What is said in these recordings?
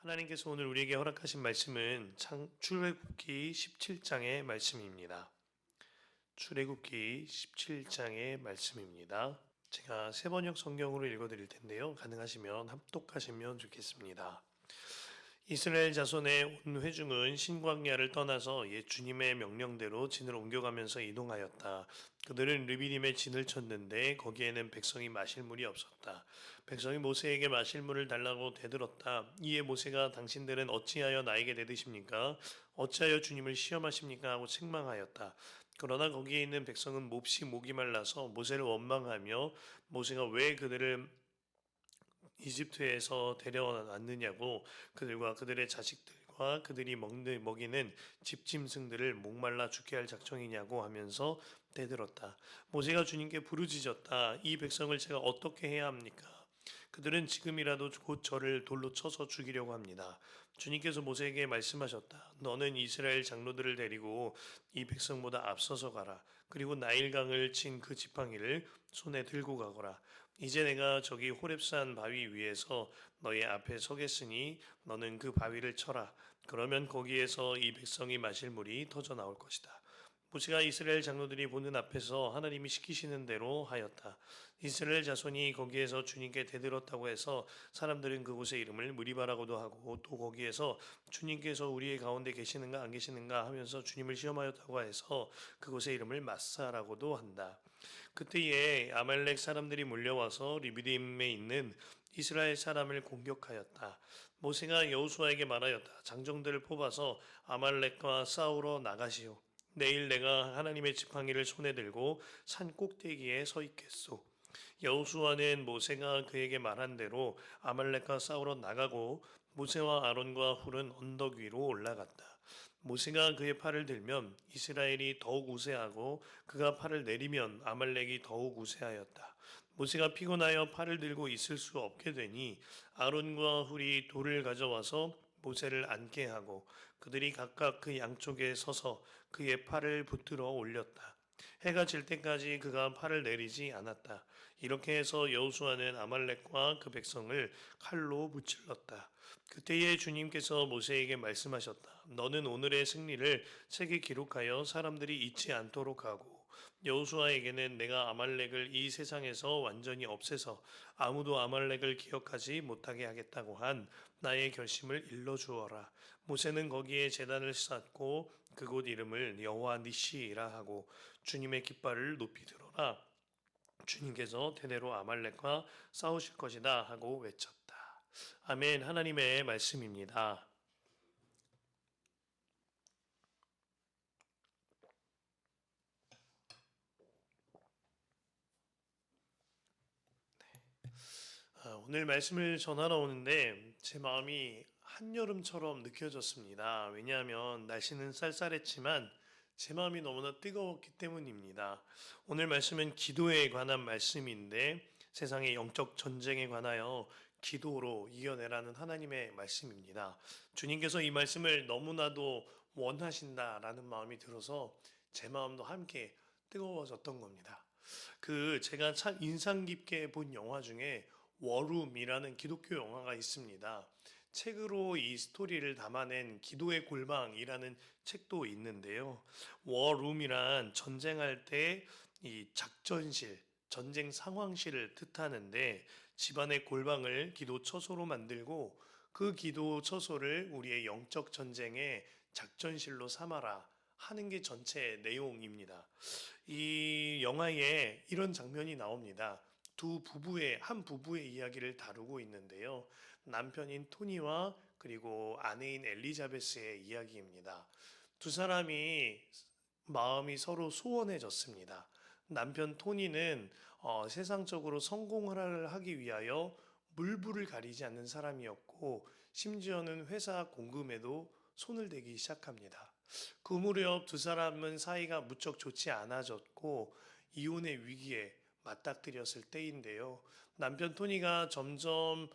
하나님께서 오늘 우리에게 허락하신 말씀은 출애굽기 17장의 말씀입니다. 출애굽기 17장의 말씀입니다. 제가 세 번역 성경으로 읽어드릴 텐데요. 가능하시면 합독하시면 좋겠습니다. 이스라엘 자손의 온 회중은 신광야를 떠나서 옛 주님의 명령대로 진을 옮겨가면서 이동하였다. 그들은 르비딤에 진을 쳤는데 거기에는 백성이 마실 물이 없었다. 백성이 모세에게 마실 물을 달라고 대들었다. 이에 모세가 당신들은 어찌하여 나에게 대드십니까? 어찌하여 주님을 시험하십니까? 하고 책망하였다. 그러나 거기에 있는 백성은 몹시 목이 말라서 모세를 원망하며 모세가 왜 그들을 이집트에서 데려왔느냐고 그들과 그들의 자식들과 그들이 먹이는 집짐승들을 목말라 죽게 할 작정이냐고 하면서 대들었다. 모세가 주님께 부르짖었다. 이 백성을 제가 어떻게 해야 합니까? 그들은 지금이라도 곧 저를 돌로 쳐서 죽이려고 합니다. 주님께서 모세에게 말씀하셨다. 너는 이스라엘 장로들을 데리고 이 백성보다 앞서서 가라. 그리고 나일강을 친 그 지팡이를 손에 들고 가거라. 이제 내가 저기 호렙산 바위 위에서 너의 앞에 서겠으니 너는 그 바위를 쳐라. 그러면 거기에서 이 백성이 마실 물이 터져 나올 것이다. 모세가 이스라엘 장로들이 보는 앞에서 하나님이 시키시는 대로 하였다. 이스라엘 자손이 거기에서 주님께 대들었다고 해서 사람들은 그곳의 이름을 무리바라고도 하고 또 거기에서 주님께서 우리의 가운데 계시는가 안 계시는가 하면서 주님을 시험하였다고 해서 그곳의 이름을 마사라고도 한다. 그때에 아말렉 사람들이 몰려와서 리비딤에 있는 이스라엘 사람을 공격하였다. 모세가 여호수아에게 말하였다. 장정들을 뽑아서 아말렉과 싸우러 나가시오. 내일 내가 하나님의 지팡이를 손에 들고 산 꼭대기에 서 있겠소. 여호수아는 모세가 그에게 말한 대로 아말렉과 싸우러 나가고 모세와 아론과 훌은 언덕 위로 올라갔다. 모세가 그의 팔을 들면 이스라엘이 더욱 우세하고 그가 팔을 내리면 아말렉이 더욱 우세하였다. 모세가 피곤하여 팔을 들고 있을 수 없게 되니 아론과 훌이 돌을 가져와서 모세를 앉게 하고 그들이 각각 그 양쪽에 서서 그의 팔을 붙들어 올렸다. 해가 질 때까지 그가 팔을 내리지 않았다. 이렇게 해서 여호수아는 아말렉과 그 백성을 칼로 무찔렀다. 그때에 주님께서 모세에게 말씀하셨다. 너는 오늘의 승리를 책에 기록하여 사람들이 잊지 않도록 하고 여호수아에게는 내가 아말렉을 이 세상에서 완전히 없애서 아무도 아말렉을 기억하지 못하게 하겠다고 한 나의 결심을 일러주어라. 모세는 거기에 제단을 쌓고 그곳 이름을 여호와 니시라 하고 주님의 깃발을 높이 들어라. 주님께서 대대로 아말렉과 싸우실 것이다 하고 외쳤다. 아멘. 하나님의 말씀입니다. 오늘 말씀을 전하러 오는데 제 마음이 한여름처럼 느껴졌습니다. 왜냐하면 날씨는 쌀쌀했지만 제 마음이 너무나 뜨거웠기 때문입니다. 오늘 말씀은 기도에 관한 말씀인데 세상의 영적 전쟁에 관하여 기도로 이겨내라는 하나님의 말씀입니다. 주님께서 이 말씀을 너무나도 원하신다라는 마음이 들어서 제 마음도 함께 뜨거워졌던 겁니다. 제가 참 인상 깊게 본 영화 중에 워룸이라는 기독교 영화가 있습니다. 책으로 이 스토리를 담아낸 기도의 골방이라는 책도 있는데요. 워룸이란 전쟁할 때 이 작전실, 전쟁 상황실을 뜻하는데 집안의 골방을 기도 처소로 만들고 그 기도 처소를 우리의 영적 전쟁의 작전실로 삼아라 하는 게 전체 내용입니다. 이 영화에 이런 장면이 나옵니다. 한 부부의 이야기를 다루고 있는데요. 남편인 토니와 그리고 아내인 엘리자베스의 이야기입니다. 두 사람이 마음이 서로 소원해졌습니다. 남편 토니는 세상적으로 성공을 하기 위하여 물불을 가리지 않는 사람이었고 심지어는 회사 공금에도 손을 대기 시작합니다. 그 무렵 두 사람은 사이가 무척 좋지 않아졌고 이혼의 위기에 맞닥뜨렸을 때인데요. 남편 토니가 점점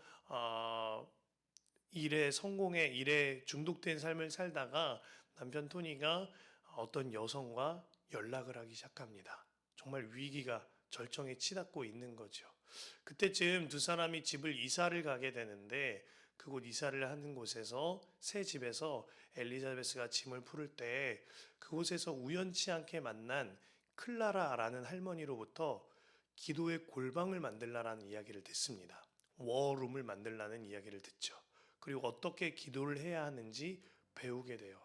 일에 중독된 삶을 살다가 남편 토니가 어떤 여성과 연락을 하기 시작합니다. 정말 위기가 절정에 치닫고 있는 거죠. 그때쯤 두 사람이 집을 이사를 가게 되는데 그곳 이사를 하는 곳에서 새 집에서 엘리자베스가 짐을 풀을 때 그곳에서 우연치 않게 만난 클라라라는 할머니로부터 기도의 골방을 만들라라는 이야기를 듣습니다. 워룸을 만들라는 이야기를 듣죠. 그리고 어떻게 기도를 해야 하는지 배우게 돼요.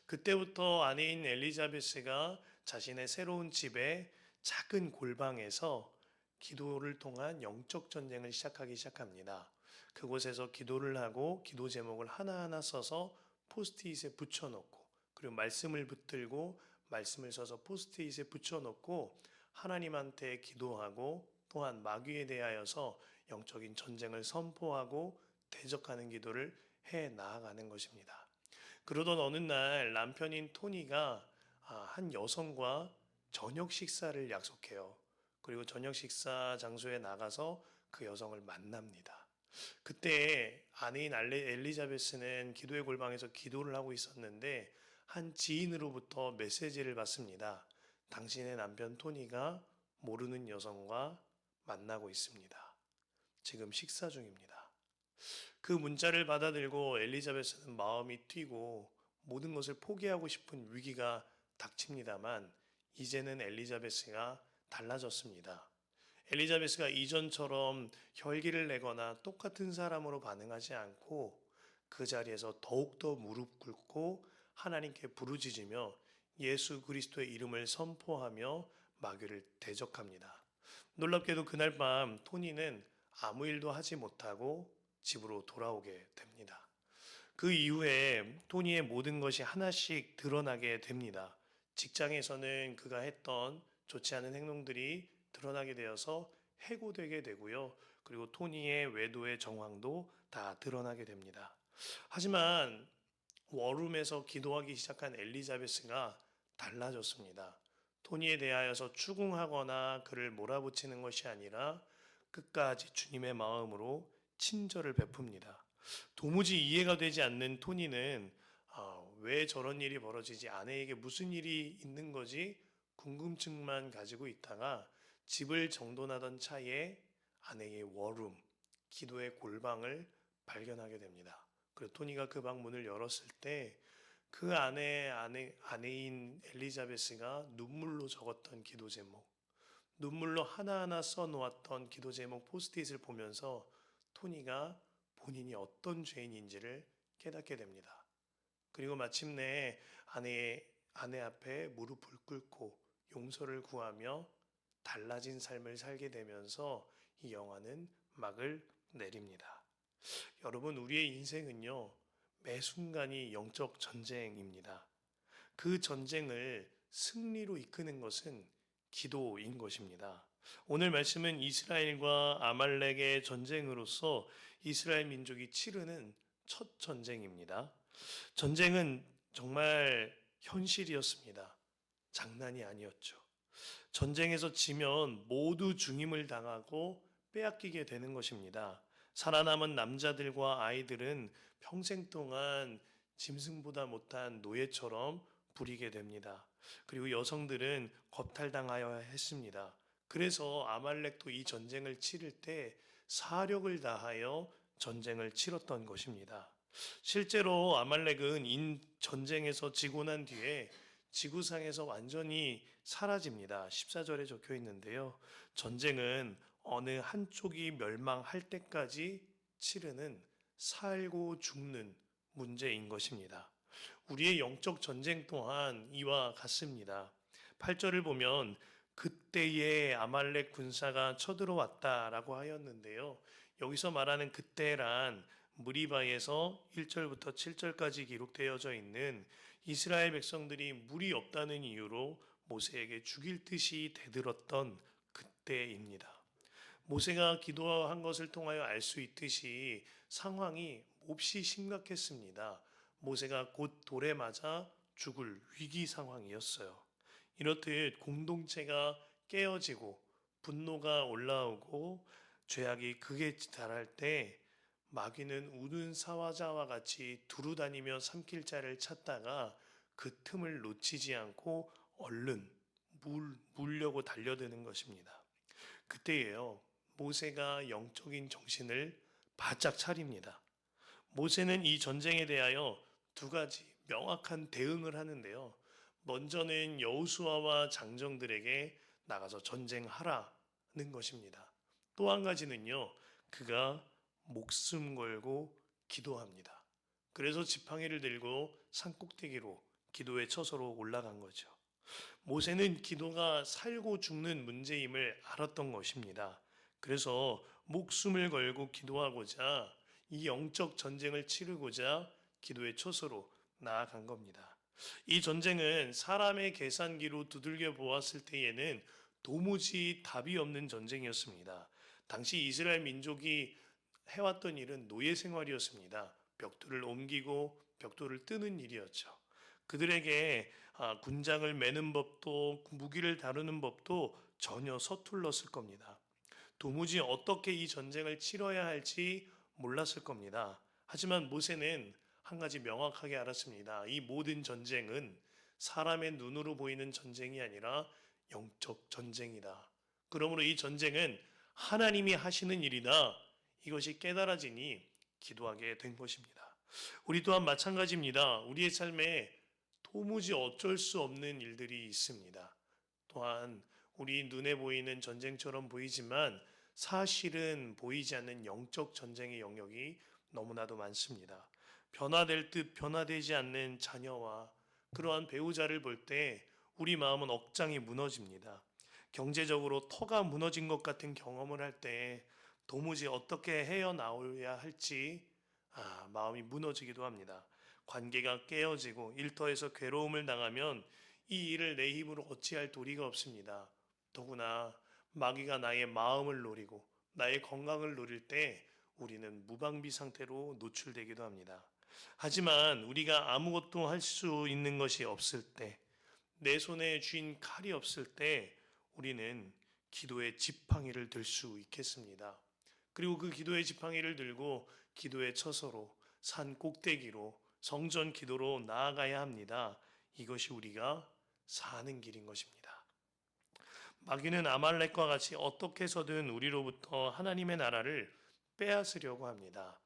그때부터 아내인 엘리자베스가 자신의 새로운 집에 작은 골방에서 기도를 통한 영적 전쟁을 시작합니다. 그곳에서 기도를 하고 기도 제목을 하나하나 써서 포스트잇에 붙여놓고 그리고 말씀을 붙들고 말씀을 써서 포스트잇에 붙여놓고 하나님한테 기도하고 또한 마귀에 대하여서 영적인 전쟁을 선포하고 대적하는 기도를 해 나아가는 것입니다. 그러던 어느 날 남편인 토니가 한 여성과 저녁 식사를 약속해요. 그리고 저녁 식사 장소에 나가서 그 여성을 만납니다. 그때 아내인 엘리자베스는 기도의 골방에서 기도를 하고 있었는데 한 지인으로부터 메시지를 받습니다. 당신의 남편 토니가 모르는 여성과 만나고 있습니다. 지금 식사 중입니다. 그 문자를 받아들고 엘리자베스는 마음이 뛰고 모든 것을 포기하고 싶은 위기가 닥칩니다만 이제는 엘리자베스가 달라졌습니다. 엘리자베스가 이전처럼 혈기를 내거나 똑같은 사람으로 반응하지 않고 그 자리에서 더욱더 무릎 꿇고 하나님께 부르짖으며 예수 그리스도의 이름을 선포하며 마귀를 대적합니다. 놀랍게도 그날 밤 토니는 아무 일도 하지 못하고 집으로 돌아오게 됩니다. 그 이후에 토니의 모든 것이 하나씩 드러나게 됩니다. 직장에서는 그가 했던 좋지 않은 행동들이 드러나게 되어서 해고되게 되고요. 그리고 토니의 외도의 정황도 다 드러나게 됩니다. 하지만 워룸에서 기도하기 시작한 엘리자베스가 달라졌습니다. 토니에 대하여서 추궁하거나 그를 몰아붙이는 것이 아니라 끝까지 주님의 마음으로 친절을 베풉니다. 도무지 이해가 되지 않는 토니는 왜 저런 일이 벌어지지? 아내에게 무슨 일이 있는 거지? 궁금증만 가지고 있다가 집을 정돈하던 차에 아내의 워룸, 기도의 골방을 발견하게 됩니다. 그리고 토니가 그 방 문을 열었을 때 그 아내인 엘리자베스가 눈물로 적었던 기도 제목, 눈물로 하나하나 써놓았던 기도 제목 포스트잇을 보면서 토니가 본인이 어떤 죄인인지를 깨닫게 됩니다. 그리고 마침내 아내 앞에 무릎을 꿇고 용서를 구하며 달라진 삶을 살게 되면서 이 영화는 막을 내립니다. 여러분, 우리의 인생은요, 매 순간이 영적 전쟁입니다. 그 전쟁을 승리로 이끄는 것은 기도인 것입니다. 오늘 말씀은 이스라엘과 아말렉의 전쟁으로서 이스라엘 민족이 치르는 첫 전쟁입니다. 전쟁은 정말 현실이었습니다. 장난이 아니었죠. 전쟁에서 지면 모두 죽임을 당하고 빼앗기게 되는 것입니다. 살아남은 남자들과 아이들은 평생 동안 짐승보다 못한 노예처럼 부리게 됩니다. 그리고 여성들은 겁탈당하여야 했습니다. 그래서 아말렉도 이 전쟁을 치를 때 사력을 다하여 전쟁을 치렀던 것입니다. 실제로 아말렉은 전쟁에서 지고 난 뒤에 지구상에서 완전히 사라집니다. 14절에 적혀 있는데요. 전쟁은 어느 한쪽이 멸망할 때까지 치르는 살고 죽는 문제인 것입니다. 우리의 영적 전쟁 또한 이와 같습니다. 8절을 보면 그때에 아말렉 군사가 쳐들어왔다라고 하였는데요. 여기서 말하는 그때란 무리바에서 1절부터 7절까지 기록되어져 있는 이스라엘 백성들이 물이 없다는 이유로 모세에게 죽일 듯이 대들었던 그때입니다. 모세가 기도한 것을 통하여 알 수 있듯이 상황이 몹시 심각했습니다. 모세가 곧 돌에 맞아 죽을 위기 상황이었어요. 이렇듯 공동체가 깨어지고 분노가 올라오고 죄악이 극에 달할 때 마귀는 우는 사화자와 같이 두루다니며 삼킬 자를 찾다가 그 틈을 놓치지 않고 얼른 물려고 달려드는 것입니다. 그때예요. 모세가 영적인 정신을 바짝 차립니다. 모세는 이 전쟁에 대하여 두 가지 명확한 대응을 하는데요. 먼저는 여호수아와 장정들에게 나가서 전쟁하라는 것입니다. 또 한 가지는요, 그가 목숨 걸고 기도합니다. 그래서 지팡이를 들고 산꼭대기로 기도의 처소로 올라간 거죠. 모세는 기도가 살고 죽는 문제임을 알았던 것입니다. 그래서 목숨을 걸고 기도하고자 이 영적 전쟁을 치르고자 기도의 처소로 나아간 겁니다. 이 전쟁은 사람의 계산기로 두들겨 보았을 때에는 도무지 답이 없는 전쟁이었습니다. 당시 이스라엘 민족이 해왔던 일은 노예 생활이었습니다. 벽돌을 옮기고 벽돌을 뜨는 일이었죠. 그들에게 군장을 매는 법도 무기를 다루는 법도 전혀 서툴렀을 겁니다. 도무지 어떻게 이 전쟁을 치러야 할지 몰랐을 겁니다. 하지만 모세는 한 가지 명확하게 알았습니다. 이 모든 전쟁은 사람의 눈으로 보이는 전쟁이 아니라 영적 전쟁이다. 그러므로 이 전쟁은 하나님이 하시는 일이다. 이것이 깨달아지니 기도하게 된 것입니다. 우리 또한 마찬가지입니다. 우리의 삶에 도무지 어쩔 수 없는 일들이 있습니다. 또한 우리 눈에 보이는 전쟁처럼 보이지만 사실은 보이지 않는 영적 전쟁의 영역이 너무나도 많습니다. 변화될 듯 변화되지 않는 자녀와 그러한 배우자를 볼 때 우리 마음은 억장이 무너집니다. 경제적으로 터가 무너진 것 같은 경험을 할 때 도무지 어떻게 헤어나오야 할지 마음이 무너지기도 합니다. 관계가 깨어지고 일터에서 괴로움을 당하면 이 일을 내 힘으로 어찌할 도리가 없습니다. 더구나 마귀가 나의 마음을 노리고 나의 건강을 노릴 때 우리는 무방비 상태로 노출되기도 합니다. 하지만 우리가 아무것도 할 수 있는 것이 없을 때, 내 손에 쥔 칼이 없을 때 우리는 기도의 지팡이를 들 수 있겠습니다. 그리고 그 기도의 지팡이를 들고 기도의 처소로 산 꼭대기로 성전 기도로 나아가야 합니다. 이것이 우리가 사는 길인 것입니다. 마귀는 아말렉과 같이 어떻게 해서든 우리로부터 하나님의 나라를 빼앗으려고 합니다.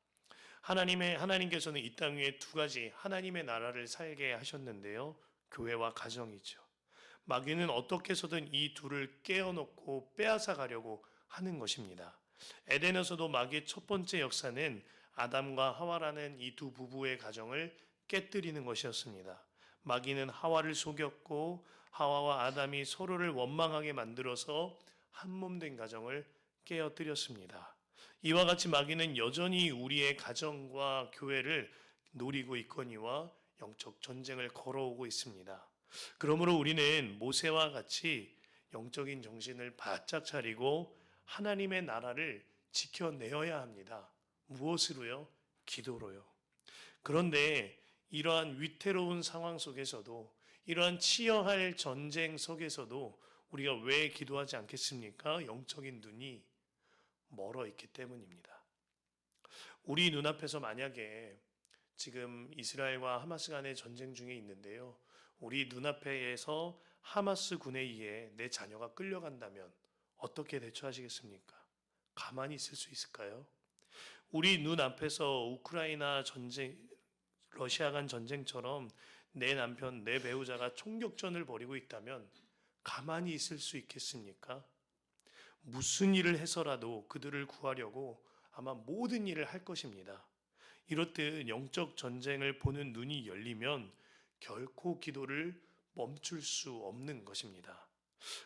하나님께서는 이 땅 위에 두 가지 하나님의 나라를 살게 하셨는데요. 교회와 가정이죠. 마귀는 어떻게 해서든 이 둘을 깨어놓고 빼앗아 가려고 하는 것입니다. 에덴에서도 마귀의 첫 번째 역사는 아담과 하와라는 이 두 부부의 가정을 깨뜨리는 것이었습니다. 마귀는 하와를 속였고 하와와 아담이 서로를 원망하게 만들어서 한 몸 된 가정을 깨어뜨렸습니다. 이와 같이 마귀는 여전히 우리의 가정과 교회를 노리고 있거니와 영적 전쟁을 걸어오고 있습니다. 그러므로 우리는 모세와 같이 영적인 정신을 바짝 차리고 하나님의 나라를 지켜내어야 합니다. 무엇으로요? 기도로요. 그런데 이러한 위태로운 상황 속에서도 이러한 치여할 전쟁 속에서도 우리가 왜 기도하지 않겠습니까? 영적인 눈이 멀어 있기 때문입니다. 우리 눈앞에서 만약에 지금 이스라엘과 하마스 간의 전쟁 중에 있는데요. 우리 눈앞에서 하마스 군에 의해 내 자녀가 끌려간다면 어떻게 대처하시겠습니까? 가만히 있을 수 있을까요? 우리 눈앞에서 우크라이나 전쟁, 러시아 간 전쟁처럼 내 남편, 내 배우자가 총격전을 벌이고 있다면 가만히 있을 수 있겠습니까? 무슨 일을 해서라도 그들을 구하려고 아마 모든 일을 할 것입니다. 이렇듯 영적 전쟁을 보는 눈이 열리면 결코 기도를 멈출 수 없는 것입니다.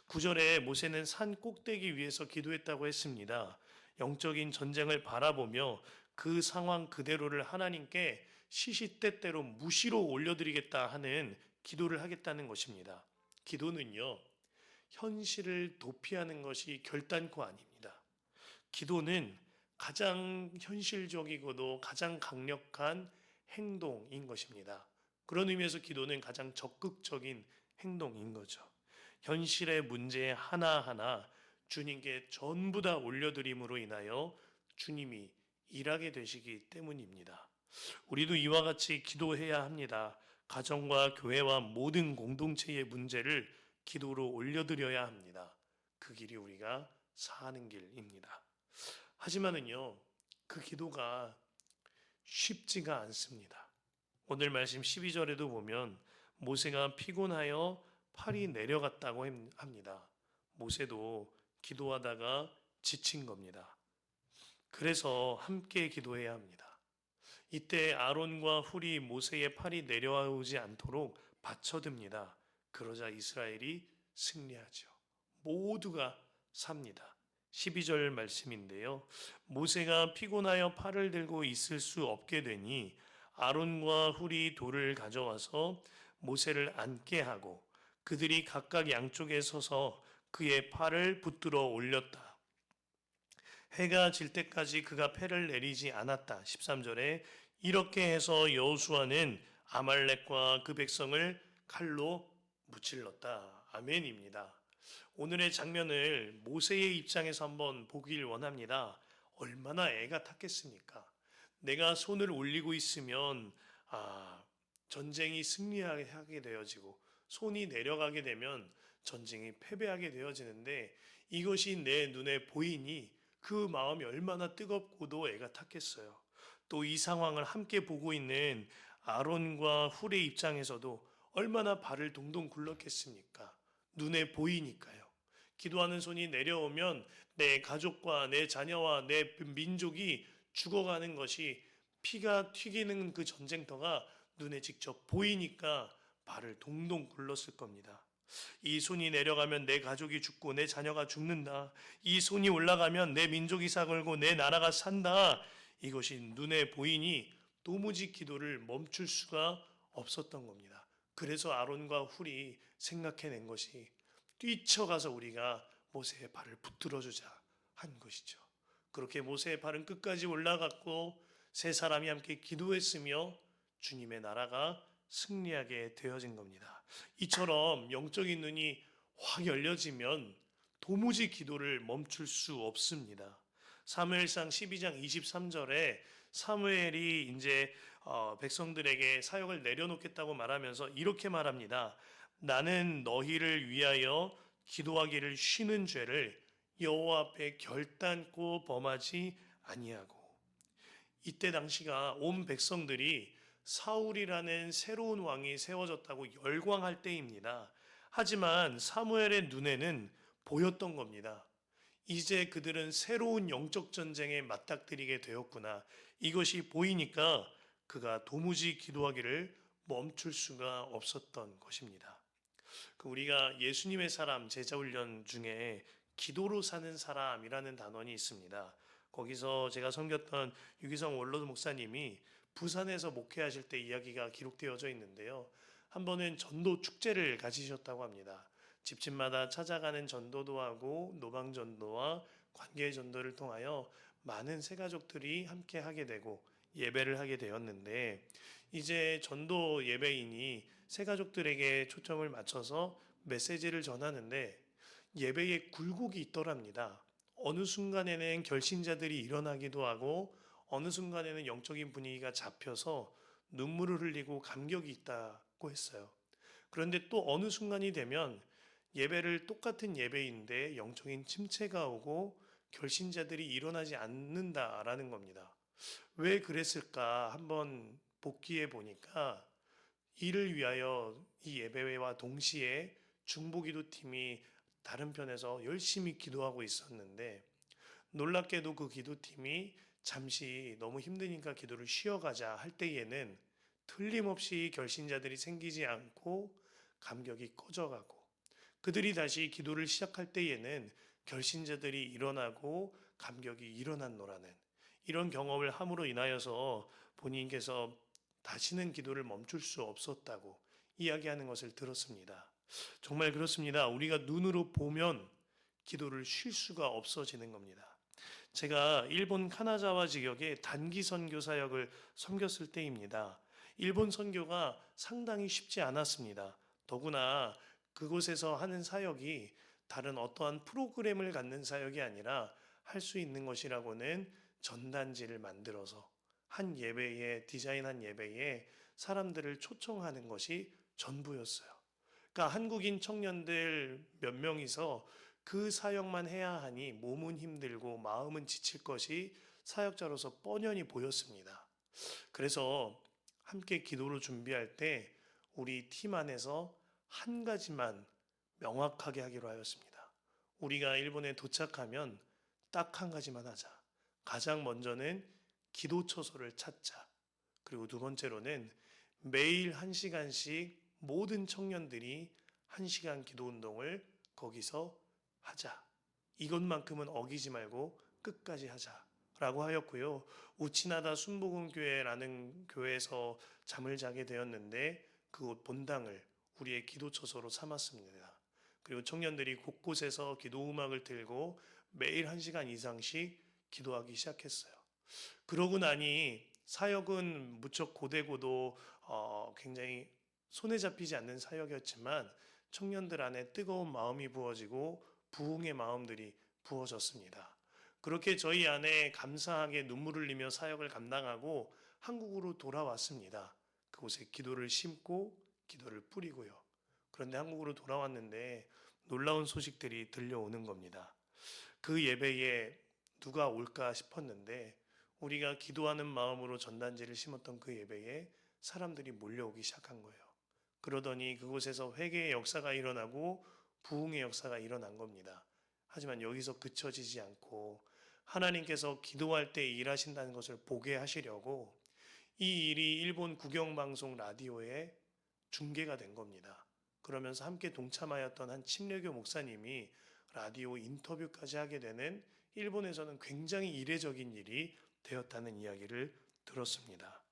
9절에 모세는 산 꼭대기 위에서 기도했다고 했습니다. 영적인 전쟁을 바라보며 그 상황 그대로를 하나님께 시시때때로 무시로 올려드리겠다 하는 기도를 하겠다는 것입니다. 기도는요, 현실을 도피하는 것이 결단코 아닙니다. 기도는 가장 현실적이고도 가장 강력한 행동인 것입니다. 그런 의미에서 기도는 가장 적극적인 행동인 거죠. 현실의 문제 하나하나 주님께 전부 다 올려드림으로 인하여 주님이 일하게 되시기 때문입니다. 우리도 이와 같이 기도해야 합니다. 가정과 교회와 모든 공동체의 문제를 기도로 올려드려야 합니다. 그 길이 우리가 사는 길입니다. 하지만은요, 그 기도가 쉽지가 않습니다. 오늘 말씀 12절에도 보면 모세가 피곤하여 팔이 내려갔다고 합니다. 모세도 기도하다가 지친 겁니다. 그래서 함께 기도해야 합니다. 이때 아론과 훌이 모세의 팔이 내려오지 않도록 받쳐듭니다. 그러자 이스라엘이 승리하죠. 모두가 삽니다. 12절 말씀인데요. 모세가 피곤하여 팔을 들고 있을 수 없게 되니 아론과 훌이 돌을 가져와서 모세를 앉게 하고 그들이 각각 양쪽에 서서 그의 팔을 붙들어 올렸다. 해가 질 때까지 그가 패를 내리지 않았다. 13절에 이렇게 해서 여호수아는 아말렉과 그 백성을 칼로 무찔렀다. 아멘입니다. 오늘의 장면을 모세의 입장에서 한번 보길 원합니다. 얼마나 애가 탔겠습니까? 내가 손을 올리고 있으면 전쟁이 승리하게 되어지고 손이 내려가게 되면 전쟁이 패배하게 되어지는데 이것이 내 눈에 보이니 그 마음이 얼마나 뜨겁고도 애가 탔겠어요. 또 이 상황을 함께 보고 있는 아론과 훌의 입장에서도 얼마나 발을 동동 굴렀겠습니까? 눈에 보이니까요. 기도하는 손이 내려오면 내 가족과 내 자녀와 내 민족이 죽어가는 것이 피가 튀기는 그 전쟁터가 눈에 직접 보이니까 발을 동동 굴렀을 겁니다. 이 손이 내려가면 내 가족이 죽고 내 자녀가 죽는다. 이 손이 올라가면 내 민족이 사걸고 내 나라가 산다. 이것이 눈에 보이니 도무지 기도를 멈출 수가 없었던 겁니다. 그래서 아론과 훌이 생각해낸 것이 뛰쳐가서 우리가 모세의 발을 붙들어 주자 한 것이죠. 그렇게 모세의 발은 끝까지 올라갔고 세 사람이 함께 기도했으며 주님의 나라가 승리하게 되어진 겁니다. 이처럼 영적인 눈이 확 열려지면 도무지 기도를 멈출 수 없습니다. 사무엘상 12장 23절에 사무엘이 이제 백성들에게 사역을 내려놓겠다고 말하면서 이렇게 말합니다. 나는 너희를 위하여 기도하기를 쉬는 죄를 여호와 앞에 결단코 범하지 아니하고. 이때 당시가 온 백성들이 사울이라는 새로운 왕이 세워졌다고 열광할 때입니다. 하지만 사무엘의 눈에는 보였던 겁니다. 이제 그들은 새로운 영적 전쟁에 맞닥뜨리게 되었구나. 이것이 보이니까 그가 도무지 기도하기를 멈출 수가 없었던 것입니다. 우리가 예수님의 사람 제자훈련 중에 기도로 사는 사람이라는 단원이 있습니다. 거기서 제가 섬겼던 유기성 원로드 목사님이 부산에서 목회하실 때 이야기가 기록되어져 있는데요. 한 번은 전도 축제를 가지셨다고 합니다. 집집마다 찾아가는 전도도 하고 노방전도와 관계전도를 통하여 많은 새가족들이 함께 하게 되고 예배를 하게 되었는데 이제 전도 예배인이 새가족들에게 초점을 맞춰서 메시지를 전하는데 예배에 굴곡이 있더랍니다. 어느 순간에는 결신자들이 일어나기도 하고 어느 순간에는 영적인 분위기가 잡혀서 눈물을 흘리고 감격이 있다고 했어요. 그런데 또 어느 순간이 되면 예배를 똑같은 예배인데 영적인 침체가 오고 결신자들이 일어나지 않는다라는 겁니다. 왜 그랬을까 한번 복기해 보니까 이를 위하여 이 예배와 동시에 중보기도팀이 다른 편에서 열심히 기도하고 있었는데 놀랍게도 그 기도팀이 잠시 너무 힘드니까 기도를 쉬어가자 할 때에는 틀림없이 결신자들이 생기지 않고 감격이 꺼져가고 그들이 다시 기도를 시작할 때에는 결신자들이 일어나고 감격이 일어났노라는 이런 경험을 함으로 인하여서 본인께서 다시는 기도를 멈출 수 없었다고 이야기하는 것을 들었습니다. 정말 그렇습니다. 우리가 눈으로 보면 기도를 쉴 수가 없어지는 겁니다. 제가 일본 카나자와 지역의 단기 선교 사역을 섬겼을 때입니다. 일본 선교가 상당히 쉽지 않았습니다. 더구나 그곳에서 하는 사역이 다른 어떠한 프로그램을 갖는 사역이 아니라 할 수 있는 것이라고는 전단지를 만들어서 한 예배에 디자인한 예배에 사람들을 초청하는 것이 전부였어요. 그러니까 한국인 청년들 몇 명이서 그 사역만 해야 하니 몸은 힘들고 마음은 지칠 것이 사역자로서 뻔연히 보였습니다. 그래서 함께 기도를 준비할 때 우리 팀 안에서 한 가지만 명확하게 하기로 하였습니다. 우리가 일본에 도착하면 딱 한 가지만 하자. 가장 먼저는 기도 처소를 찾자. 그리고 두 번째로는 매일 한 시간씩 모든 청년들이 한 시간 기도 운동을 거기서 하자. 이것만큼은 어기지 말고 끝까지 하자. 라고 하였고요. 우치나다 순복음교회라는 교회에서 잠을 자게 되었는데 그곳 본당을 우리의 기도처소로 삼았습니다. 그리고 청년들이 곳곳에서 기도 음악을 들고 매일 한 시간 이상씩 기도하기 시작했어요. 그러고 나니 사역은 무척 고되고도 굉장히 손에 잡히지 않는 사역이었지만 청년들 안에 뜨거운 마음이 부어지고 부흥의 마음들이 부어졌습니다. 그렇게 저희 안에 감사하게 눈물을 흘리며 사역을 감당하고 한국으로 돌아왔습니다. 그곳에 기도를 심고 기도를 뿌리고요. 그런데 한국으로 돌아왔는데 놀라운 소식들이 들려오는 겁니다. 그 예배에 누가 올까 싶었는데 우리가 기도하는 마음으로 전단지를 심었던 그 예배에 사람들이 몰려오기 시작한 거예요. 그러더니 그곳에서 회개의 역사가 일어나고 부흥의 역사가 일어난 겁니다. 하지만 여기서 그쳐지지 않고 하나님께서 기도할 때 일하신다는 것을 보게 하시려고 이 일이 일본 국영방송 라디오에 중계가 된 겁니다. 그러면서 함께 동참하였던 한 침례교 목사님이 라디오 인터뷰까지 하게 되는 일본에서는 굉장히 이례적인 일이 되었다는 이야기를 들었습니다.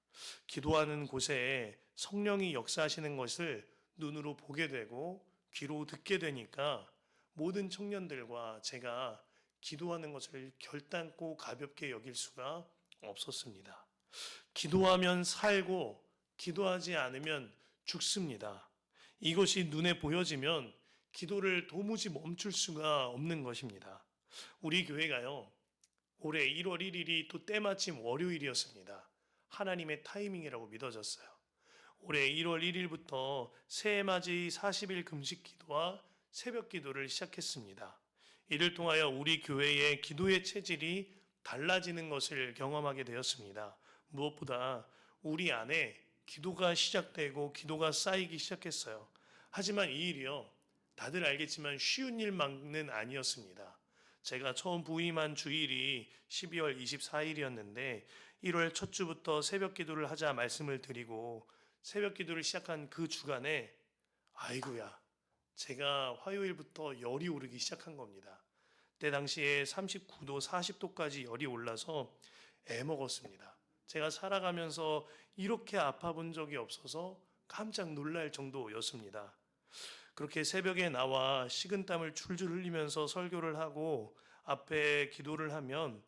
기도하는 곳에 성령이 역사하시는 것을 눈으로 보게 되고 귀로 듣게 되니까 모든 청년들과 제가 기도하는 것을 결단코 가볍게 여길 수가 없었습니다. 기도하면 살고 기도하지 않으면 죽습니다. 이것이 눈에 보여지면 기도를 도무지 멈출 수가 없는 것입니다. 우리 교회가요, 올해 1월 1일이 또 때마침 월요일이었습니다. 하나님의 타이밍이라고 믿어졌어요. 올해 1월 1일부터 새해맞이 40일 금식 기도와 새벽 기도를 시작했습니다. 이를 통하여 우리 교회의 기도의 체질이 달라지는 것을 경험하게 되었습니다. 무엇보다 우리 안에 기도가 시작되고 기도가 쌓이기 시작했어요. 하지만 이 일이요, 다들 알겠지만 쉬운 일만은 아니었습니다. 제가 처음 부임한 주일이 12월 24일이었는데 1월 첫 주부터 새벽 기도를 하자 말씀을 드리고 새벽 기도를 시작한 그 주간에 아이고야, 제가 화요일부터 열이 오르기 시작한 겁니다. 그때 당시에 39도, 40도까지 열이 올라서 애먹었습니다. 제가 살아가면서 이렇게 아파 본 적이 없어서 깜짝 놀랄 정도였습니다. 그렇게 새벽에 나와 식은땀을 줄줄 흘리면서 설교를 하고 앞에 기도를 하면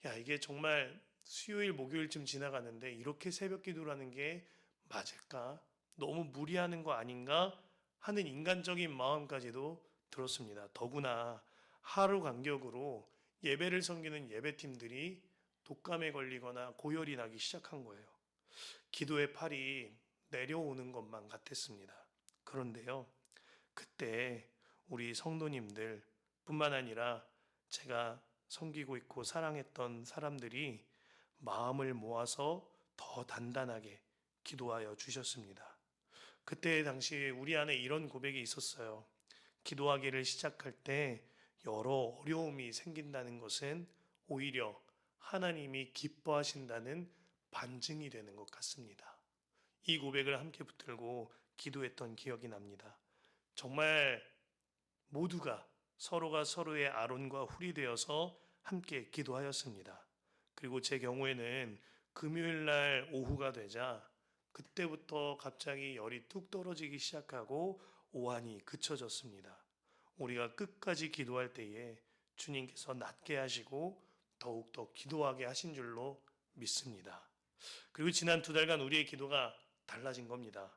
야, 이게 정말 수요일, 목요일쯤 지나가는데 이렇게 새벽 기도를 하는 게 맞을까? 너무 무리하는 거 아닌가? 하는 인간적인 마음까지도 들었습니다. 더구나 하루 간격으로 예배를 섬기는 예배팀들이 독감에 걸리거나 고열이 나기 시작한 거예요. 기도의 팔이 내려오는 것만 같았습니다. 그런데요, 그때 우리 성도님들 뿐만 아니라 제가 섬기고 있고 사랑했던 사람들이 마음을 모아서 더 단단하게 기도하여 주셨습니다. 그때 당시 우리 안에 이런 고백이 있었어요. 기도하기를 시작할 때 여러 어려움이 생긴다는 것은 오히려 하나님이 기뻐하신다는 반증이 되는 것 같습니다. 이 고백을 함께 붙들고 기도했던 기억이 납니다. 정말 모두가 서로가 서로의 아론과 훌이 되어서 함께 기도하였습니다. 그리고 제 경우에는 금요일 날 오후가 되자 그때부터 갑자기 열이 뚝 떨어지기 시작하고 오한이 그쳐졌습니다. 우리가 끝까지 기도할 때에 주님께서 낫게 하시고 더욱더 기도하게 하신 줄로 믿습니다. 그리고 지난 2달간 우리의 기도가 달라진 겁니다.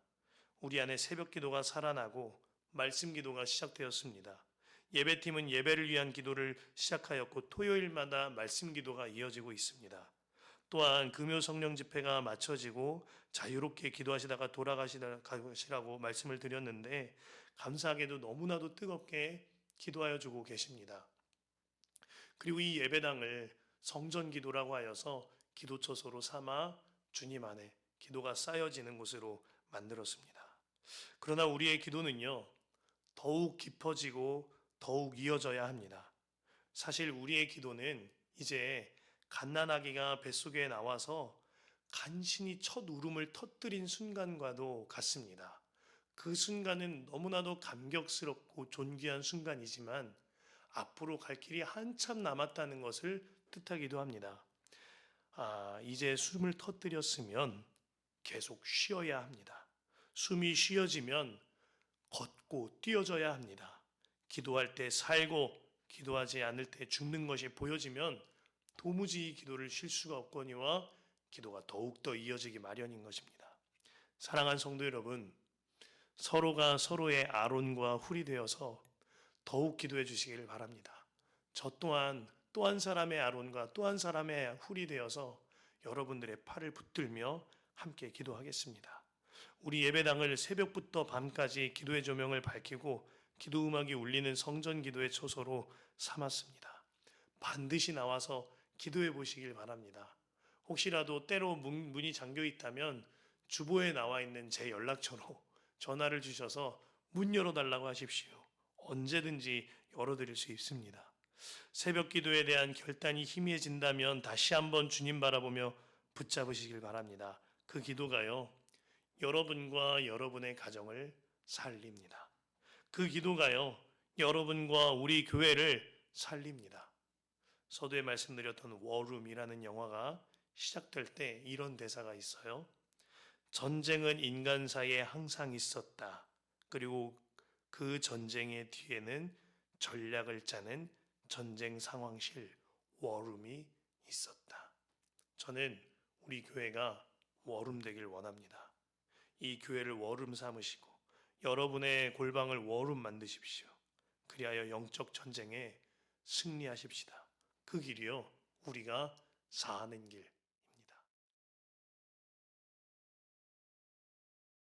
우리 안에 새벽 기도가 살아나고 말씀 기도가 시작되었습니다. 예배팀은 예배를 위한 기도를 시작하였고 토요일마다 말씀 기도가 이어지고 있습니다. 또한 금요 성령 집회가 마쳐지고 자유롭게 기도하시다가 돌아가시라고 말씀을 드렸는데 감사하게도 너무나도 뜨겁게 기도하여 주고 계십니다. 그리고 이 예배당을 성전 기도라고 하여서 기도처소로 삼아 주님 안에 기도가 쌓여지는 곳으로 만들었습니다. 그러나 우리의 기도는요, 더욱 깊어지고 더욱 이어져야 합니다. 사실 우리의 기도는 이제 갓난아기가 뱃속에 나와서 간신히 첫 울음을 터뜨린 순간과도 같습니다. 그 순간은 너무나도 감격스럽고 존귀한 순간이지만 앞으로 갈 길이 한참 남았다는 것을 뜻하기도 합니다. 이제 숨을 터뜨렸으면 계속 쉬어야 합니다. 숨이 쉬어지면 걷고 뛰어져야 합니다. 기도할 때 살고 기도하지 않을 때 죽는 것이 보여지면 도무지 이 기도를 쉴 수가 없거니와 기도가 더욱더 이어지기 마련인 것입니다. 사랑하는 성도 여러분, 서로가 서로의 아론과 훌이 되어서 더욱 기도해 주시기를 바랍니다. 저 또한 또 한 사람의 아론과 또 한 사람의 훌이 되어서 여러분들의 팔을 붙들며 함께 기도하겠습니다. 우리 예배당을 새벽부터 밤까지 기도의 조명을 밝히고 기도 음악이 울리는 성전 기도의 초소로 삼았습니다. 반드시 나와서 기도해 보시길 바랍니다. 혹시라도 때로 문이 잠겨 있다면 주보에 나와 있는 제 연락처로 전화를 주셔서 문 열어달라고 하십시오. 언제든지 열어드릴 수 있습니다. 새벽 기도에 대한 결단이 희미해진다면 다시 한번 주님 바라보며 붙잡으시길 바랍니다. 그 기도가요, 여러분과 여러분의 가정을 살립니다. 그 기도가요, 여러분과 우리 교회를 살립니다. 서두에 말씀드렸던 워룸이라는 영화가 시작될 때 이런 대사가 있어요. 전쟁은 인간사이에 항상 있었다. 그리고 그 전쟁의 뒤에는 전략을 짜는 전쟁 상황실 워룸이 있었다. 저는 우리 교회가 워룸 되길 원합니다. 이 교회를 워룸 삼으시고 여러분의 골방을 워룸 만드십시오. 그리하여 영적 전쟁에 승리하십시다. 그 길이요, 우리가 사는 길,